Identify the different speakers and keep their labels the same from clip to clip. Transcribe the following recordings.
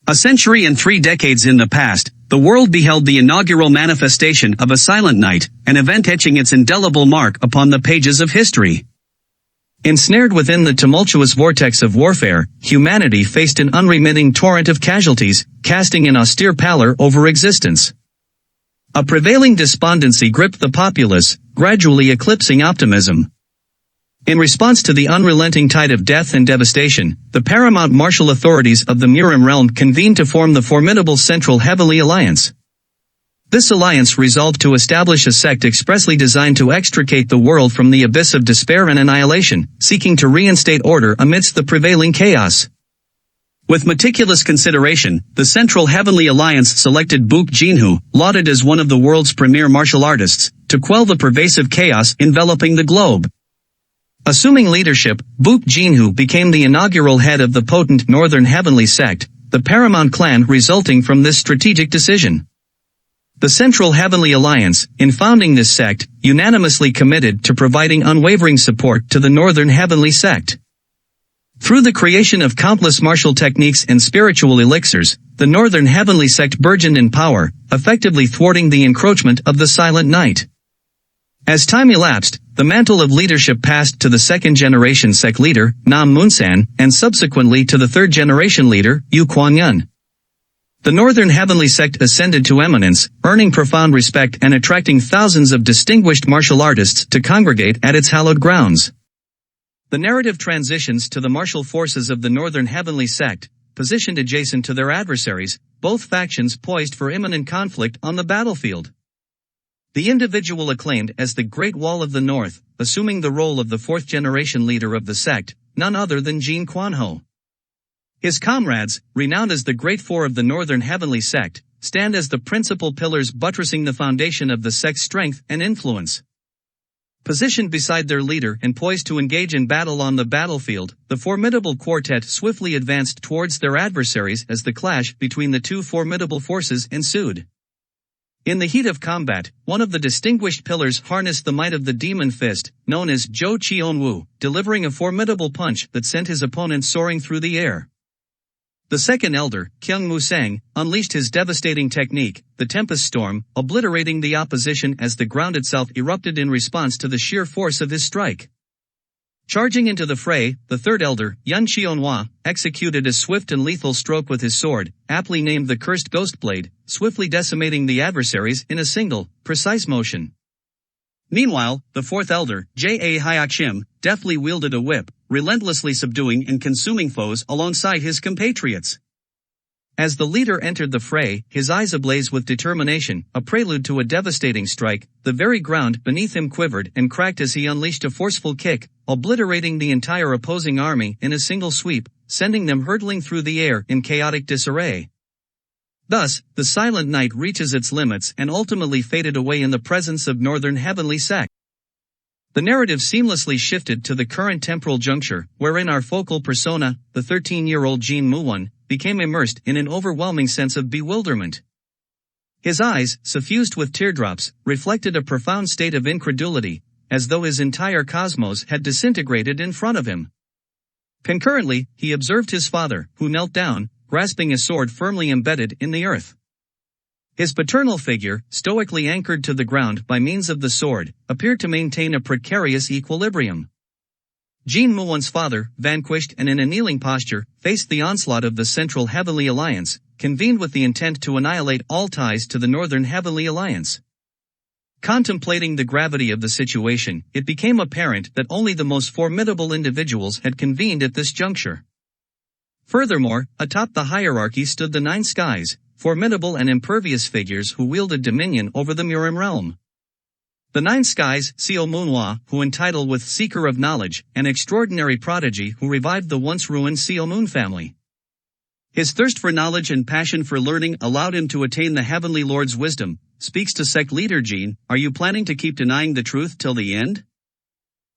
Speaker 1: A century and 3 decades in the past, the world beheld the inaugural manifestation of a silent night, an event etching its indelible mark upon the pages of history. Ensnared within the tumultuous vortex of warfare, humanity faced an unremitting torrent of casualties, casting an austere pallor over existence. A prevailing despondency gripped the populace, gradually eclipsing optimism. In response to the unrelenting tide of death and devastation, the paramount martial authorities of the Murim realm convened to form the formidable Central Heavenly Alliance. This alliance resolved to establish a sect expressly designed to extricate the world from the abyss of despair and annihilation, seeking to reinstate order amidst the prevailing chaos. With meticulous consideration, the Central Heavenly Alliance selected Baek Jinhu, lauded as one of the world's premier martial artists, to quell the pervasive chaos enveloping the globe. Assuming leadership, Baek Jinhu became the inaugural head of the potent Northern Heavenly Sect, the paramount clan resulting from this strategic decision. The Central Heavenly Alliance, in founding this sect, unanimously committed to providing unwavering support to the Northern Heavenly Sect. Through the creation of countless martial techniques and spiritual elixirs, the Northern Heavenly Sect burgeoned in power, effectively thwarting the encroachment of the Silent Night. As time elapsed, the mantle of leadership passed to the second-generation sect leader, Nam Munsan, and subsequently to the third-generation leader, Yu Kuan-yun. The Northern Heavenly Sect ascended to eminence, earning profound respect and attracting thousands of distinguished martial artists to congregate at its hallowed grounds. The narrative transitions to the martial forces of the Northern Heavenly Sect, positioned adjacent to their adversaries, both factions poised for imminent conflict on the battlefield. The individual acclaimed as the Great Wall of the North, assuming the role of the fourth-generation leader of the sect, none other than Jin Quanho. His comrades, renowned as the Great Four of the Northern Heavenly Sect, stand as the principal pillars buttressing the foundation of the sect's strength and influence. Positioned beside their leader and poised to engage in battle on the battlefield, the formidable quartet swiftly advanced towards their adversaries as the clash between the two formidable forces ensued. In the heat of combat, one of the distinguished pillars harnessed the might of the demon fist, known as Zhou Qianwu, delivering a formidable punch that sent his opponent soaring through the air. The second elder, Kyung Musang, unleashed his devastating technique, the Tempest Storm, obliterating the opposition as the ground itself erupted in response to the sheer force of his strike. Charging into the fray, the third elder, Yun Xionhua, executed a swift and lethal stroke with his sword, aptly named the Cursed Ghost Blade, swiftly decimating the adversaries in a single, precise motion. Meanwhile, the fourth elder, Ja Hyakshim, deftly wielded a whip, relentlessly subduing and consuming foes alongside his compatriots. As the leader entered the fray, his eyes ablaze with determination, a prelude to a devastating strike, the very ground beneath him quivered and cracked as he unleashed a forceful kick, obliterating the entire opposing army in a single sweep, sending them hurtling through the air in chaotic disarray. Thus, the Silent Night reaches its limits and ultimately faded away in the presence of Northern Heavenly Sect. The narrative seamlessly shifted to the current temporal juncture, wherein our focal persona, the 13-year-old Jin Muwon, became immersed in an overwhelming sense of bewilderment. His eyes, suffused with teardrops, reflected a profound state of incredulity, as though his entire cosmos had disintegrated in front of him. Concurrently, he observed his father, who knelt down, grasping a sword firmly embedded in the earth. His paternal figure, stoically anchored to the ground by means of the sword, appeared to maintain a precarious equilibrium. Jin Muwon's father, vanquished and in a kneeling posture, faced the onslaught of the Central Heavenly Alliance, convened with the intent to annihilate all ties to the Northern Heavenly Alliance. Contemplating the gravity of the situation, it became apparent that only the most formidable individuals had convened at this juncture. Furthermore, atop the hierarchy stood the Nine Skies, formidable and impervious figures who wielded dominion over the Murim realm. The Nine Skies, Seo Manhwa, who entitled with Seeker of Knowledge, an extraordinary prodigy who revived the once ruined Seo Moon family. His thirst for knowledge and passion for learning allowed him to attain the Heavenly Lord's wisdom. Speaks to sect leader Jin, are you planning to keep denying the truth till the end?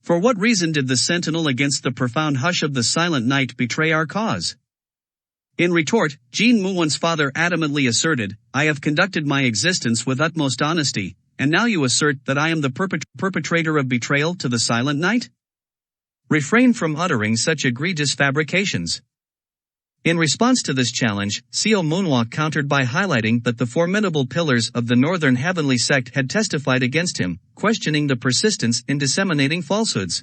Speaker 1: For what reason did the sentinel against the profound hush of the Silent Night betray our cause? In retort, Jin Muwon's father adamantly asserted, I have conducted my existence with utmost honesty, and now you assert that I am the perpetrator of betrayal to the Silent Night? Refrain from uttering such egregious fabrications. In response to this challenge, Seo Manhwa countered by highlighting that the formidable pillars of the Northern Heavenly Sect had testified against him, questioning the persistence in disseminating falsehoods.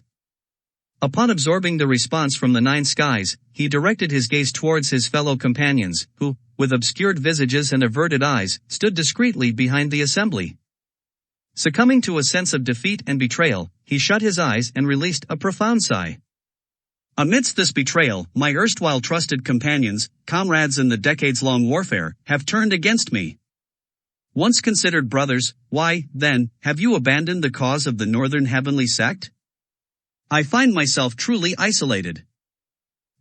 Speaker 1: Upon absorbing the response from the Nine Skies, he directed his gaze towards his fellow companions, who, with obscured visages and averted eyes, stood discreetly behind the assembly. Succumbing to a sense of defeat and betrayal, he shut his eyes and released a profound sigh. Amidst this betrayal, my erstwhile trusted companions, comrades in the decades-long warfare, have turned against me. Once considered brothers, why, then, have you abandoned the cause of the Northern Heavenly Sect? I find myself truly isolated.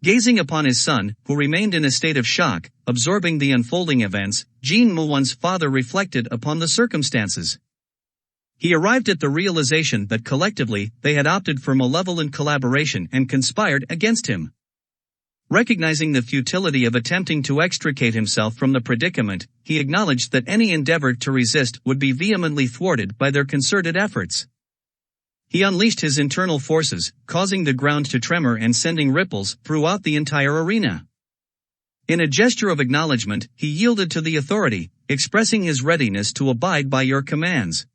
Speaker 1: Gazing upon his son, who remained in a state of shock, absorbing the unfolding events, Jin Muwan's father reflected upon the circumstances. He arrived at the realization that collectively, they had opted for malevolent collaboration and conspired against him. Recognizing the futility of attempting to extricate himself from the predicament, he acknowledged that any endeavor to resist would be vehemently thwarted by their concerted efforts. He unleashed his internal forces, causing the ground to tremor and sending ripples throughout the entire arena. In a gesture of acknowledgement, he yielded to the authority, expressing his readiness to abide by your commands.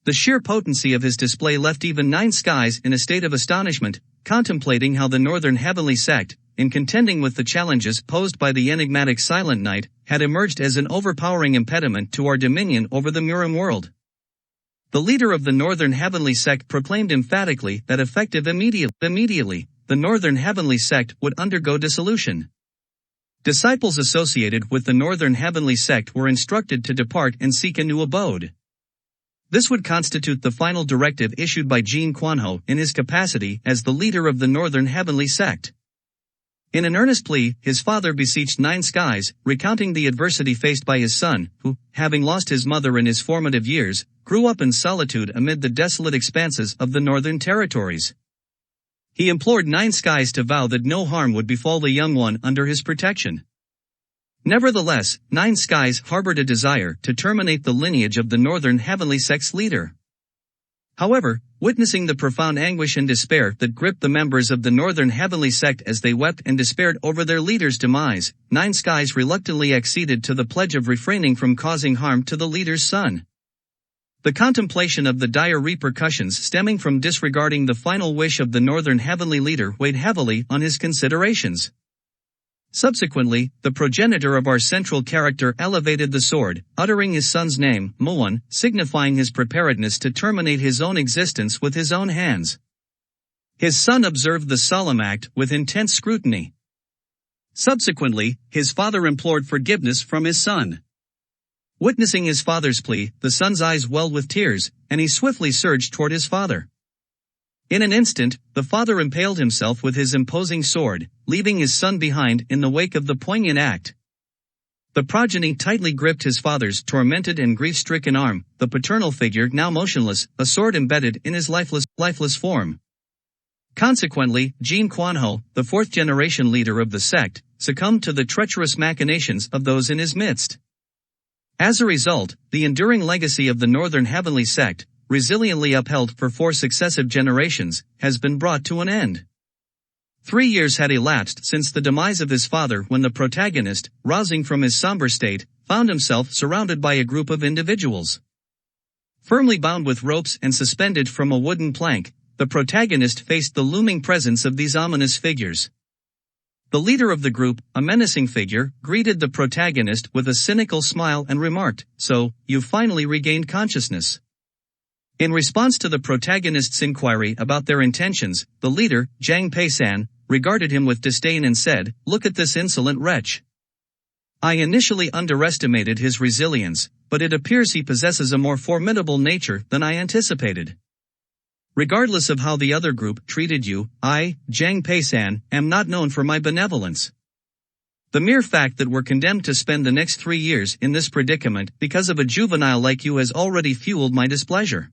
Speaker 1: The sheer potency of his display left even Nine Skies in a state of astonishment, contemplating how the Northern Heavenly Sect, in contending with the challenges posed by the enigmatic Silent Knight, had emerged as an overpowering impediment to our dominion over the Murim world. The leader of the Northern Heavenly Sect proclaimed emphatically that effective immediately, the Northern Heavenly Sect would undergo dissolution. Disciples associated with the Northern Heavenly Sect were instructed to depart and seek a new abode. This would constitute the final directive issued by Jin Quanho in his capacity as the leader of the Northern Heavenly Sect. In an earnest plea, his father beseeched Nine Skies, recounting the adversity faced by his son, who, having lost his mother in his formative years, grew up in solitude amid the desolate expanses of the northern territories. He implored Nine Skies to vow that no harm would befall the young one under his protection. Nevertheless, Nine Skies harbored a desire to terminate the lineage of the Northern Heavenly Sect's leader. However, witnessing the profound anguish and despair that gripped the members of the Northern Heavenly Sect as they wept and despaired over their leader's demise, Nine Skies reluctantly acceded to the pledge of refraining from causing harm to the leader's son. The contemplation of the dire repercussions stemming from disregarding the final wish of the Northern Heavenly Leader weighed heavily on his considerations. Subsequently, the progenitor of our central character elevated the sword, uttering his son's name, Muwan, signifying his preparedness to terminate his own existence with his own hands. His son observed the solemn act with intense scrutiny. Subsequently, his father implored forgiveness from his son. Witnessing his father's plea, the son's eyes welled with tears, and he swiftly surged toward his father. In an instant, the father impaled himself with his imposing sword, leaving his son behind in the wake of the poignant act. The progeny tightly gripped his father's tormented and grief-stricken arm, the paternal figure now motionless, a sword embedded in his lifeless form. Consequently, Jin Quanho, the fourth-generation leader of the sect, succumbed to the treacherous machinations of those in his midst. As a result, the enduring legacy of the Northern Heavenly Sect, resiliently upheld for 4 successive generations, has been brought to an end. 3 years had elapsed since the demise of his father when the protagonist, rousing from his somber state, found himself surrounded by a group of individuals. Firmly bound with ropes and suspended from a wooden plank, the protagonist faced the looming presence of these ominous figures. The leader of the group, a menacing figure, greeted the protagonist with a cynical smile and remarked, "So, you've finally regained consciousness." In response to the protagonist's inquiry about their intentions, the leader, Zhang Peisan, regarded him with disdain and said, "Look at this insolent wretch. I initially underestimated his resilience, but it appears he possesses a more formidable nature than I anticipated. Regardless of how the other group treated you, I, Zhang Peisan, am not known for my benevolence. The mere fact that we're condemned to spend the next 3 years in this predicament because of a juvenile like you has already fueled my displeasure."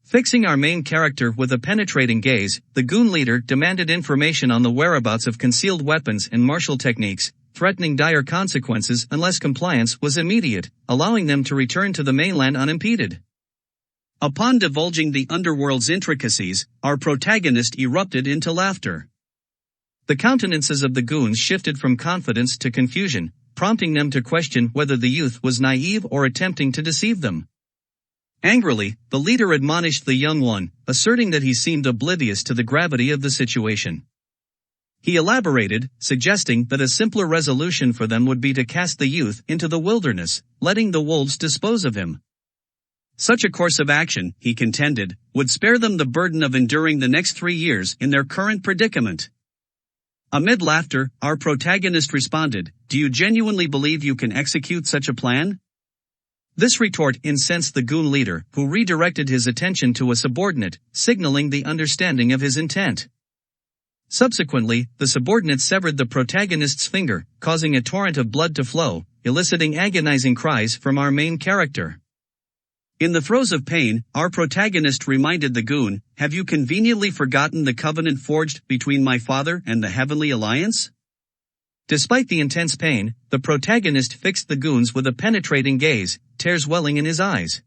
Speaker 1: Fixing our main character with a penetrating gaze, the goon leader demanded information on the whereabouts of concealed weapons and martial techniques, threatening dire consequences unless compliance was immediate, allowing them to return to the mainland unimpeded. Upon divulging the underworld's intricacies, our protagonist erupted into laughter. The countenances of the goons shifted from confidence to confusion, prompting them to question whether the youth was naive or attempting to deceive them. Angrily, the leader admonished the young one, asserting that he seemed oblivious to the gravity of the situation. He elaborated, suggesting that a simpler resolution for them would be to cast the youth into the wilderness, letting the wolves dispose of him. Such a course of action, he contended, would spare them the burden of enduring the next 3 years in their current predicament. Amid laughter, our protagonist responded, "Do you genuinely believe you can execute such a plan?" This retort incensed the goon leader, who redirected his attention to a subordinate, signaling the understanding of his intent. Subsequently, the subordinate severed the protagonist's finger, causing a torrent of blood to flow, eliciting agonizing cries from our main character. In the throes of pain, our protagonist reminded the goon, "Have you conveniently forgotten the covenant forged between my father and the Heavenly Alliance?" Despite the intense pain, the protagonist fixed the goons with a penetrating gaze, tears welling in his eyes.